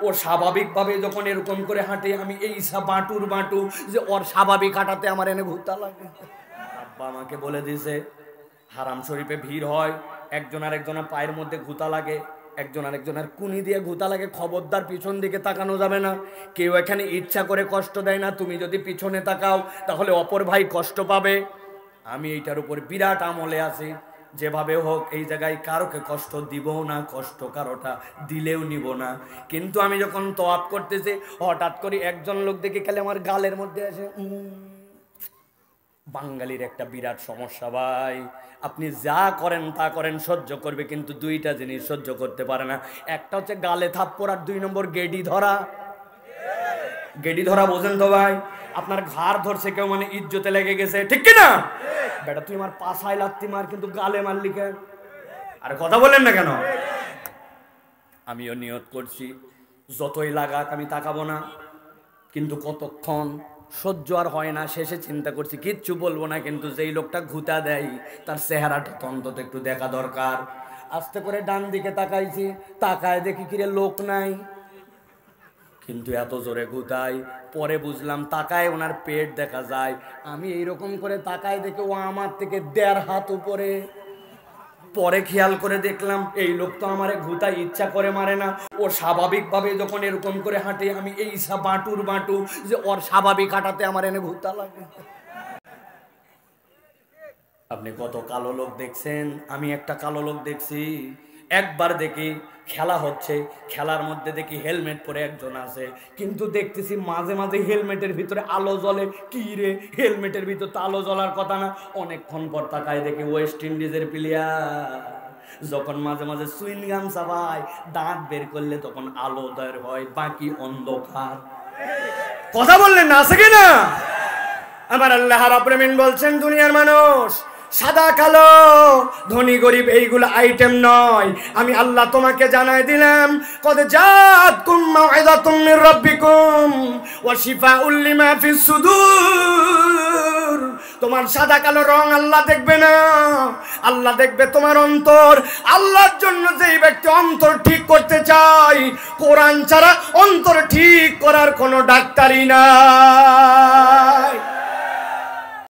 ও স্বাভাবিকভাবে যখন এরকম করে হাঁটে আমি এই বাঁটুর বাঁটু যে ওর স্বাভাবিক হাঁটাতে আমার এনে ঘুরতে লাগে। আব্বা আমাকে বলে দিয়েছে হারাম শরীফে ভিড় হয়, একজন আরেকজনের পায়ের মধ্যে ঘুতা লাগে, একজন আরেকজনের কুনি দিয়ে ঘুতা লাগে, খবরদার পিছন দিকে তাকানো যাবে না। কেউ এখানে ইচ্ছা করে কষ্ট দেয় না, তুমি যদি পিছনে তাকাও তাহলে অপর ভাই কষ্ট পাবে। আমি এইটার উপর বিরাট আমলে আছি, যেভাবে হোক এই জায়গায় কারোকে কষ্ট দিব না, কষ্ট কারোটা দিলেও নিব না। কিন্তু আমি যখন তওয়াব করতেছি হঠাৎ করে একজন লোক দেখে খেলে আমার গালের মধ্যে আসে। বাঙালির একটা বিরাট সমস্যা ভাই, আপনি যা করেন তা করেন সহ্য করবে, কিন্তু দুইটা জিনিস সহ্য করতে পারে না। একটা হচ্ছে গালে থাপ্পড়, আর 2 নম্বর গেডি ধরা। গেডি ধরা বোঝেন তো ভাই? আপনার ঘাড় ধরছে কেউ মানে ইজ্জতে লেগে গেছে, ঠিক কিনা? বেটা তুই আমার পাছায় লাত্তি মার, কিন্তু গালে মারলি কেন? আরে কথা বলেন না কেন? আমিও নিয়ত করছি যতই লাগাক আমি তাকাবো না, কিন্তু কতক্ষণ সহ্য আর হয় না। শেষে চিন্তা করছি কিচ্ছু বলবো না, কিন্তু যেই লোকটা ঘুতা দেয় তার চেহারাটা তো অন্তত একটু দেখা দরকার। আস্তে করে ডান দিকে তাকাইছি, তাকায় দেখি কিরে লোক নাই, কিন্তু এত জোরে ঘুতাই। পরে বুঝলাম তাকায় ওনার পেট দেখা যায়। আমি এইরকম করে তাকায় দেখে ও আমার থেকে 1.5 হাত উপরে। পরে খেয়াল করে দেখলাম এই লোক তো আমারে ঘুতাই ইচ্ছা করে মারে না, ও স্বাভাবিকভাবে যখন এরকম করে হাঁটে আমি এই বাঁটুর বাঁটু যে ওর স্বাভাবিক হাঁটাতে আমার এনে ঘুরতে লাগে। আপনি কত কালো লোক দেখছেন, আমি একটা কালো লোক দেখছি। একবার দেখি খেলা হচ্ছে, খেলার মধ্যে দেখি হেলমেট পরে একজন আছে, কিন্তু দেখতেছি মাঝে মাঝে হেলমেটের ভিতরে আলো জ্বলে। কি রে, হেলমেটের ভিতর তো আলো জ্বলার কথা না। অনেকক্ষণ পর তাকায় দেখি ওয়েস্ট ইন্ডিজের প্লেয়ার। যখন মাঝে মাঝে সুইংগাম চাবায়, দাঁত বের করলে তখন আলো বের হয়, বাকি অন্ধকার। কথা বললেন না, আছে কিনা? আমার আল্লাহ রাব্বুল আমিন বলছেন দুনিয়ার মানুষ সাদা কালো ধনী গরিব এইগুলো আইটেম নয়, আমি আল্লাহ তোমাকে জানাই দিলাম কদ জাআতকুম মাউইযাতুম মির রাব্বিকুম ওয়া শিফাউল লিমা ফিস সুদূর। তোমার সাদা কালো রং আল্লাহ দেখবে না, আল্লাহ দেখবে তোমার অন্তর। আল্লাহর জন্য যেই ব্যক্তি অন্তর ঠিক করতে চায়, কোরআন ছাড়া অন্তর ঠিক করার কোনো ডাক্তারই নাই।